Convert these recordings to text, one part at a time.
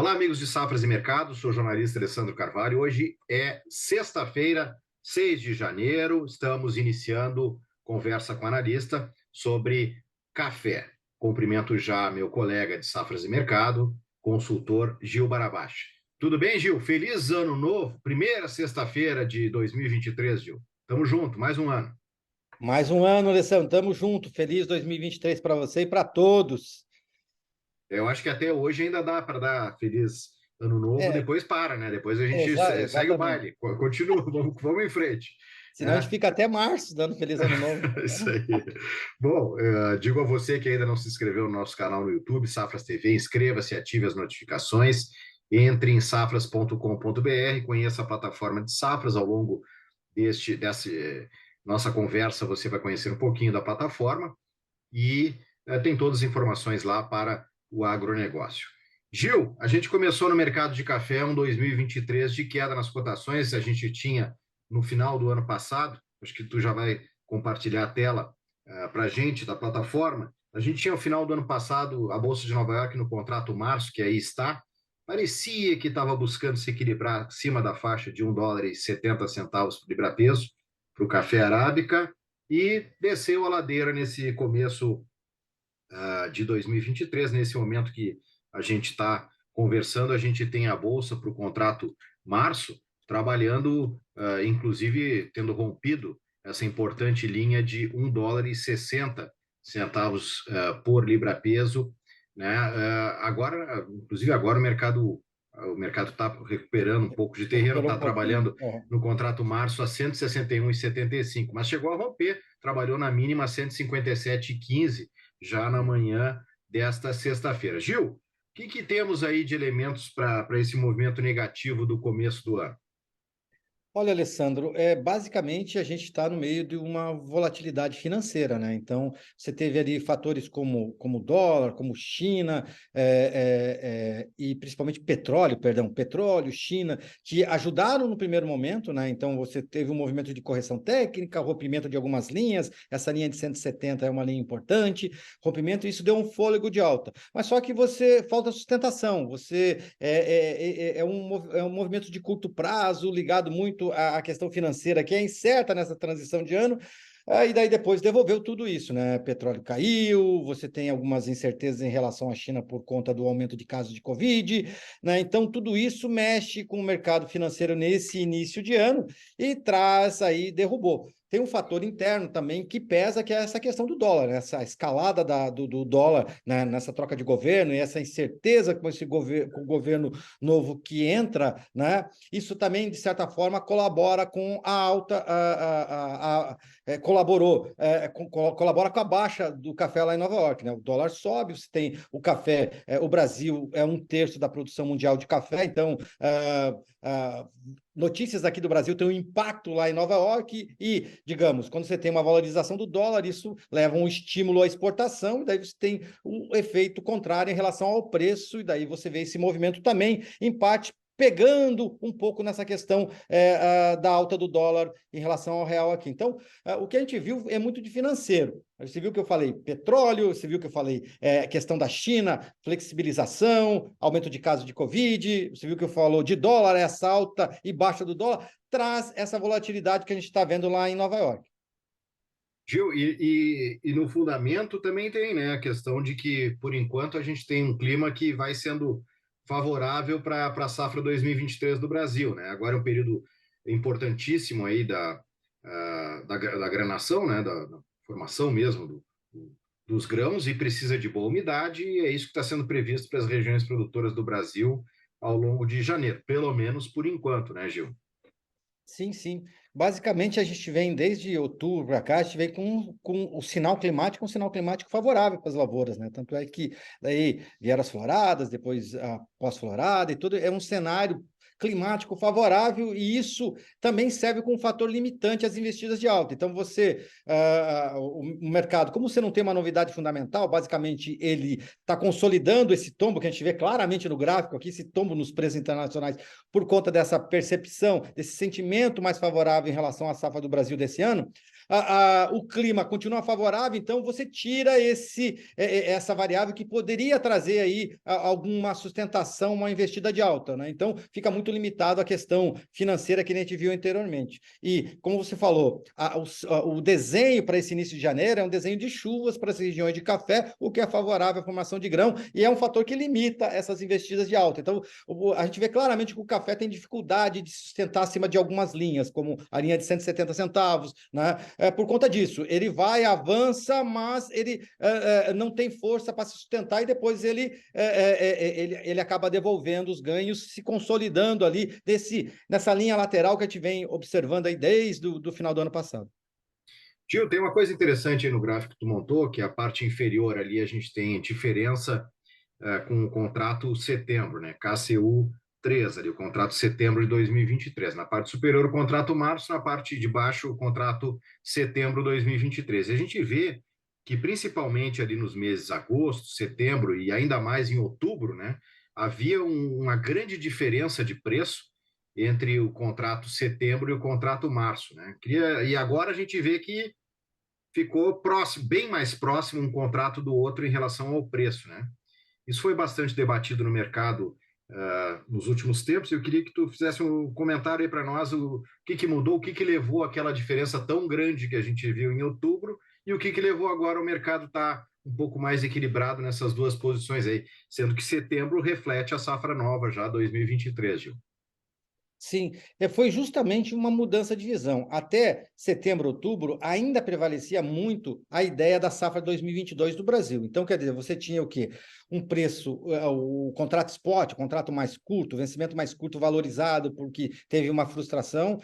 Olá, amigos de Safras e Mercado, sou o jornalista Alessandro Carvalho. Hoje é sexta-feira, 6 de janeiro, estamos iniciando conversa com analista sobre café. Cumprimento já meu colega de Safras e Mercado, consultor Gil Barabashi. Tudo bem, Gil? Feliz ano novo, primeira sexta-feira de 2023, Gil. Tamo junto, mais um ano. Mais um ano, Alessandro. Tamo junto. Feliz 2023 para você e para todos. Eu acho que até hoje ainda dá para dar feliz ano novo, É, depois para, né? Depois a gente segue o exatamente. baile, continua, vamos em frente. Senão a gente Né? fica até março dando feliz ano novo. Isso aí. Bom, digo a você que ainda não se inscreveu no nosso canal no YouTube, Safras TV, inscreva-se, ative as notificações, entre em safras.com.br, conheça a plataforma de Safras ao longo dessa nossa conversa, você vai conhecer um pouquinho da plataforma e tem todas as informações lá para o agronegócio. Gil, a gente começou no mercado de café um 2023 de queda nas cotações, a gente tinha no final do ano passado, acho que tu já vai compartilhar a tela para a gente da plataforma, a gente tinha no final do ano passado a Bolsa de Nova York no contrato março, que aí está, parecia que estava buscando se equilibrar acima da faixa de US$ 1,70 por libra-peso para o café arábica, e desceu a ladeira nesse começo de 2023, nesse momento que a gente está conversando, a gente tem a bolsa para o contrato março, trabalhando, inclusive tendo rompido essa importante linha de US$ 1,60 por libra-peso, né? Agora, inclusive agora o mercado está recuperando um pouco de terreno, Recuperou está um pouquinho. trabalhando no contrato março a 161,75, mas chegou a romper, trabalhou na mínima 157,15 já na manhã desta sexta-feira. Gil, o que temos aí de elementos para esse movimento negativo do começo do ano? Olha, Alessandro, basicamente a gente está no meio de uma volatilidade financeira, né? Então, você teve ali fatores como dólar, como China, e principalmente petróleo, China, que ajudaram no primeiro momento, né? Então, você teve um movimento de correção técnica, rompimento de algumas linhas, essa linha de 170 é uma linha importante, rompimento, isso deu um fôlego de alta. Mas só que falta sustentação, é um movimento de curto prazo, ligado muito a questão financeira, que é incerta nessa transição de ano, e daí depois devolveu tudo isso, né? Petróleo caiu, você tem algumas incertezas em relação à China por conta do aumento de casos de Covid, né? Então, tudo isso mexe com o mercado financeiro nesse início de ano e traz aí, derrubou. Tem um fator interno também que pesa, que é essa questão do dólar, né? Essa escalada do dólar, né? Nessa troca de governo e essa incerteza com com o governo novo que entra, né? Isso também, de certa forma, colabora com a alta, colabora com a baixa do café lá em Nova York, né? O dólar sobe, você tem o café, o Brasil é 1/3 da produção mundial de café, então notícias aqui do Brasil têm um impacto lá em Nova York e, digamos, quando você tem uma valorização do dólar, isso leva um estímulo à exportação, e daí você tem um efeito contrário em relação ao preço, e daí você vê esse movimento também, em parte, pegando um pouco nessa questão da alta do dólar em relação ao real aqui. Então, o que a gente viu é muito de financeiro. Você viu que eu falei petróleo, você viu que eu falei questão da China, flexibilização, aumento de casos de Covid, você viu que eu falou de dólar, essa alta e baixa do dólar, traz essa volatilidade que a gente está vendo lá em Nova York. Gil, e no fundamento também tem, né, a questão de que, por enquanto, a gente tem um clima que vai sendo favorável para a safra 2023 do Brasil, né? Agora é um período importantíssimo aí da granação, né, da formação mesmo dos grãos, e precisa de boa umidade, e é isso que está sendo previsto para as regiões produtoras do Brasil ao longo de janeiro, pelo menos por enquanto, né, Gil? Sim, sim. Basicamente, a gente vem desde outubro para cá, a gente vem com o sinal climático, um sinal climático favorável para as lavouras, né? Tanto é que daí vieram as floradas, depois a pós-florada e tudo, é um cenário climático favorável, e isso também serve como fator limitante às investidas de alta. Então, o mercado, como você não tem uma novidade fundamental, basicamente ele está consolidando esse tombo, que a gente vê claramente no gráfico aqui, esse tombo nos preços internacionais, por conta dessa percepção, desse sentimento mais favorável em relação à safra do Brasil desse ano. O clima continua favorável, então você tira essa variável que poderia trazer aí alguma sustentação, uma investida de alta, né? Então fica muito limitado à questão financeira que a gente viu anteriormente. E, como você falou, o desenho para esse início de janeiro é um desenho de chuvas para as regiões de café, o que é favorável à formação de grão, e é um fator que limita essas investidas de alta. Então, a gente vê claramente que o café tem dificuldade de sustentar acima de algumas linhas, como a linha de 170 centavos, né? Por conta disso, ele vai, avança, mas ele não tem força para se sustentar, e depois ele acaba devolvendo os ganhos, se consolidando ali nessa linha lateral que a gente vem observando aí desde o final do ano passado. Gil, tem uma coisa interessante aí no gráfico que tu montou, que a parte inferior ali a gente tem diferença com o contrato setembro, né? KCU 3, ali, o contrato setembro de 2023. Na parte superior, o contrato março, na parte de baixo, o contrato setembro de 2023. E a gente vê que, principalmente ali nos meses agosto, setembro e ainda mais em outubro, né? Havia uma grande diferença de preço entre o contrato setembro e o contrato março, né? E agora a gente vê que ficou próximo, bem mais próximo um contrato do outro em relação ao preço, né? Isso foi bastante debatido no mercado nos últimos tempos. Eu queria que tu fizesse um comentário aí para nós, o que mudou, o que levou aquela diferença tão grande que a gente viu em outubro e o que levou agora o mercado estar um pouco mais equilibrado nessas duas posições aí, sendo que setembro reflete a safra nova já 2023, Gil. Sim, foi justamente uma mudança de visão. Até setembro, outubro, ainda prevalecia muito a ideia da safra 2022 do Brasil. Então, quer dizer, você tinha o quê? Um preço, o contrato spot, o contrato mais curto, o vencimento mais curto valorizado, porque teve uma frustração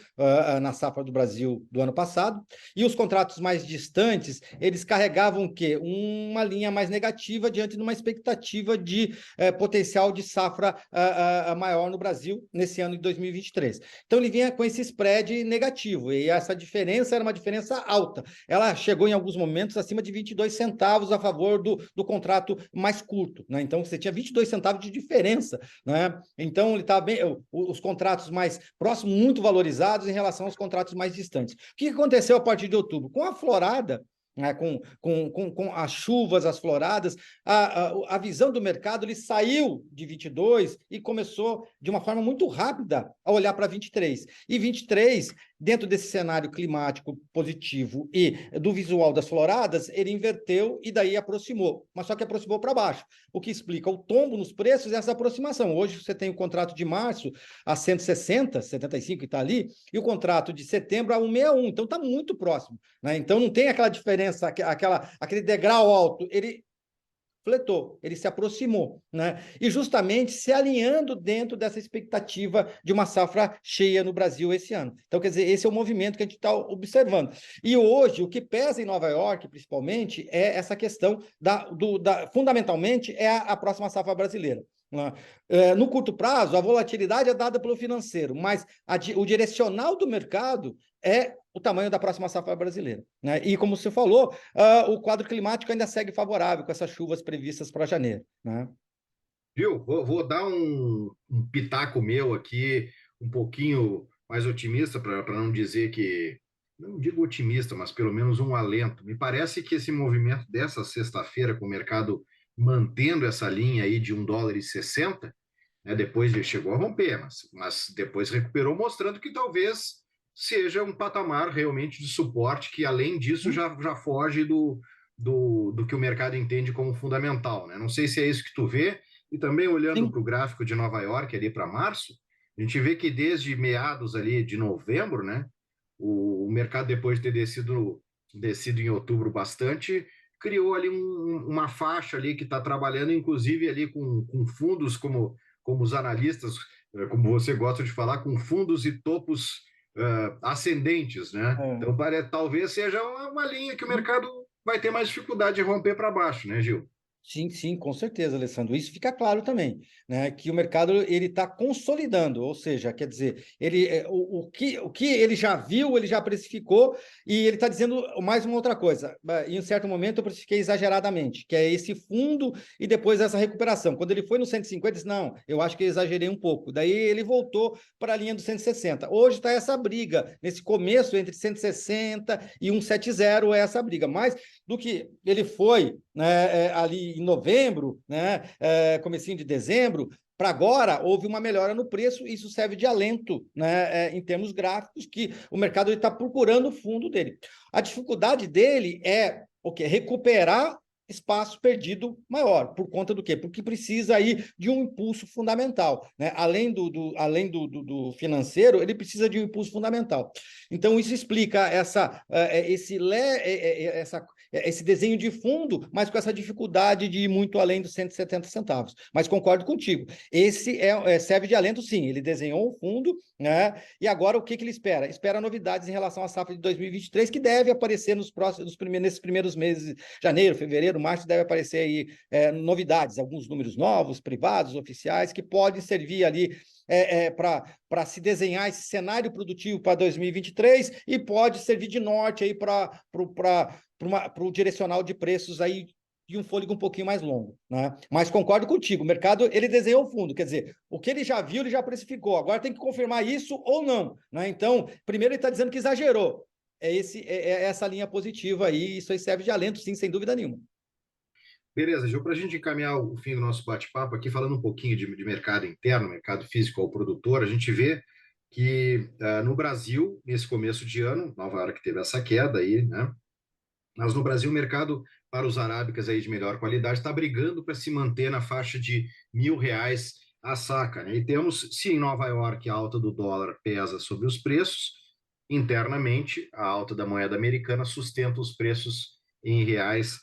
na safra do Brasil do ano passado. E os contratos mais distantes, eles carregavam o quê? Uma linha mais negativa diante de uma expectativa de potencial de safra maior no Brasil nesse ano de 2023. Então, ele vinha com esse spread negativo, e essa diferença era uma diferença alta. Ela chegou em alguns momentos acima de 22 centavos a favor do contrato mais curto, né? Então, você tinha 22 centavos de diferença, né? Então, ele estava bem, os contratos mais próximos, muito valorizados em relação aos contratos mais distantes. O que aconteceu a partir de outubro? Com a florada, né, com as chuvas, as floradas, a visão do mercado ele saiu de 22 e começou de uma forma muito rápida a olhar para 23. E 23, dentro desse cenário climático positivo e do visual das floradas, ele inverteu e daí aproximou, mas só que aproximou para baixo, o que explica o tombo nos preços e essa aproximação. Hoje você tem o contrato de março a 160, 75 que está ali, e o contrato de setembro a 161, então está muito próximo, né? Então não tem aquela diferença, aquele degrau alto, ele fletou, ele se aproximou, né? E justamente se alinhando dentro dessa expectativa de uma safra cheia no Brasil esse ano. Então, quer dizer, esse é o movimento que a gente está observando. E hoje, o que pesa em Nova York, principalmente, é essa questão fundamentalmente, é a próxima safra brasileira. No curto prazo, a volatilidade é dada pelo financeiro, mas o direcional do mercado é o tamanho da próxima safra brasileira, né? E como você falou, o quadro climático ainda segue favorável com essas chuvas previstas para janeiro, né? Viu? Vou dar um pitaco meu aqui, um pouquinho mais otimista, para não dizer que, não digo otimista, mas pelo menos um alento. Me parece que esse movimento dessa sexta-feira, com o mercado mantendo essa linha aí de US$ 1,60, né, depois ele chegou a romper, mas depois recuperou, mostrando que talvez seja um patamar realmente de suporte, que além disso já foge do que o mercado entende como fundamental, né? Não sei se é isso que tu vê. E também olhando Sim. para o gráfico de Nova York ali para março, a gente vê que desde meados ali de novembro, né, o mercado depois de ter descido em outubro bastante, criou ali uma faixa ali que está trabalhando, inclusive ali com fundos como os analistas, como você gosta de falar, com fundos e topos ascendentes, né? É. Então talvez seja uma linha que o mercado vai ter mais dificuldade de romper para baixo, né, Gil? Sim, sim, com certeza, Alessandro. Isso fica claro também, né? Que o mercado ele está consolidando, ou seja, quer dizer, o que ele já viu, ele já precificou, e ele está dizendo mais uma outra coisa. Em um certo momento eu precifiquei exageradamente, que é esse fundo e depois essa recuperação. Quando ele foi no 150, ele disse, não, eu acho que eu exagerei um pouco. Daí ele voltou para a linha do 160. Hoje está essa briga, nesse começo entre 160 e 170 é essa briga. Mas do que ele foi, né, ali em novembro, né, comecinho de dezembro, para agora houve uma melhora no preço, e isso serve de alento, né, em termos gráficos, que o mercado está procurando o fundo dele. A dificuldade dele é o quê? Recuperar espaço perdido maior. Por conta do quê? Porque precisa aí de um impulso fundamental, né? Além do financeiro, ele precisa de um impulso fundamental. Então, isso explica esse desenho de fundo, mas com essa dificuldade de ir muito além dos 170 centavos. Mas concordo contigo. Esse serve de alento, sim. Ele desenhou o fundo, né? E agora o que ele espera? Espera novidades em relação à safra de 2023, que deve aparecer nesses primeiros meses, janeiro, fevereiro, março, deve aparecer aí novidades, alguns números novos, privados, oficiais, que podem servir ali para se desenhar esse cenário produtivo para 2023 e pode servir de norte aí para o direcional de preços aí de um fôlego um pouquinho mais longo, né? Mas concordo contigo, o mercado ele desenhou o fundo, quer dizer, o que ele já viu, ele já precificou, agora tem que confirmar isso ou não, né? Então, primeiro ele está dizendo que exagerou, essa linha positiva aí, isso aí serve de alento, sim, sem dúvida nenhuma. Beleza, Gil, para a gente encaminhar o fim do nosso bate-papo aqui, falando um pouquinho de mercado interno, mercado físico ao produtor, a gente vê que no Brasil, nesse começo de ano, Nova York teve essa queda aí, né? Mas no Brasil, o mercado para os arábicas aí de melhor qualidade está brigando para se manter na faixa de R$ 1.000 a saca, né? E temos, se em Nova York a alta do dólar pesa sobre os preços, internamente a alta da moeda americana sustenta os preços em reais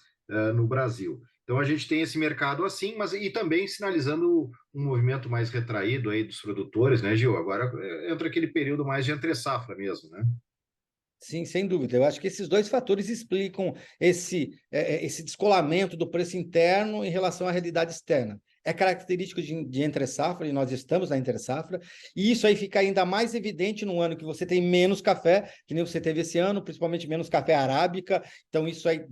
no Brasil. Então a gente tem esse mercado assim, mas e também sinalizando um movimento mais retraído aí dos produtores, né, Gil? Agora entra aquele período mais de entre safra mesmo, né? Sim, sem dúvida. Eu acho que esses dois fatores explicam esse descolamento do preço interno em relação à realidade externa. É característico de entre-safra, e nós estamos na entre-safra, e isso aí fica ainda mais evidente no ano que você tem menos café, que nem você teve esse ano, principalmente menos café arábica, então isso aí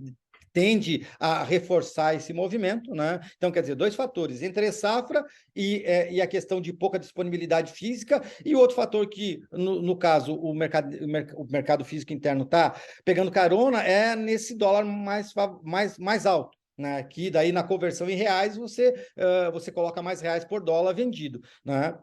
tende a reforçar esse movimento, né? Então, quer dizer, dois fatores, entre-safra e a questão de pouca disponibilidade física, e outro fator que, no caso, o mercado físico interno está pegando carona é nesse dólar mais alto. Né, que daí na conversão em reais você coloca mais reais por dólar vendido. Né?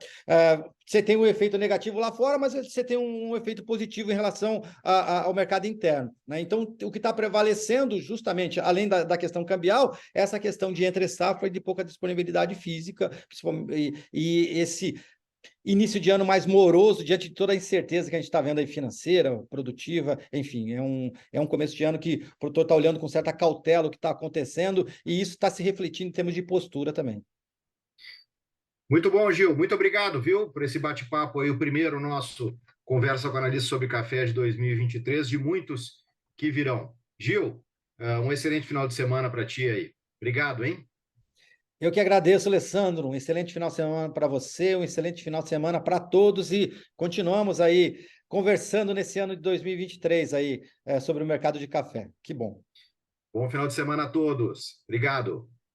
Você tem um efeito negativo lá fora, mas você tem um efeito positivo em relação ao mercado interno. Né? Então, o que está prevalecendo, justamente, além da questão cambial, é essa questão de entre-safra e de pouca disponibilidade física, e esse início de ano mais moroso, diante de toda a incerteza que a gente está vendo aí financeira, produtiva, enfim, é um começo de ano que o produtor está olhando com certa cautela o que está acontecendo, e isso está se refletindo em termos de postura também. Muito bom, Gil. Muito obrigado, viu, por esse bate-papo aí, o primeiro nosso Conversa com Analista sobre Café de 2023, de muitos que virão. Gil, um excelente final de semana para ti aí. Obrigado, hein? Eu que agradeço, Alessandro. Um excelente final de semana para você, um excelente final de semana para todos, e continuamos aí conversando nesse ano de 2023 aí sobre o mercado de café. Que bom. Bom final de semana a todos. Obrigado.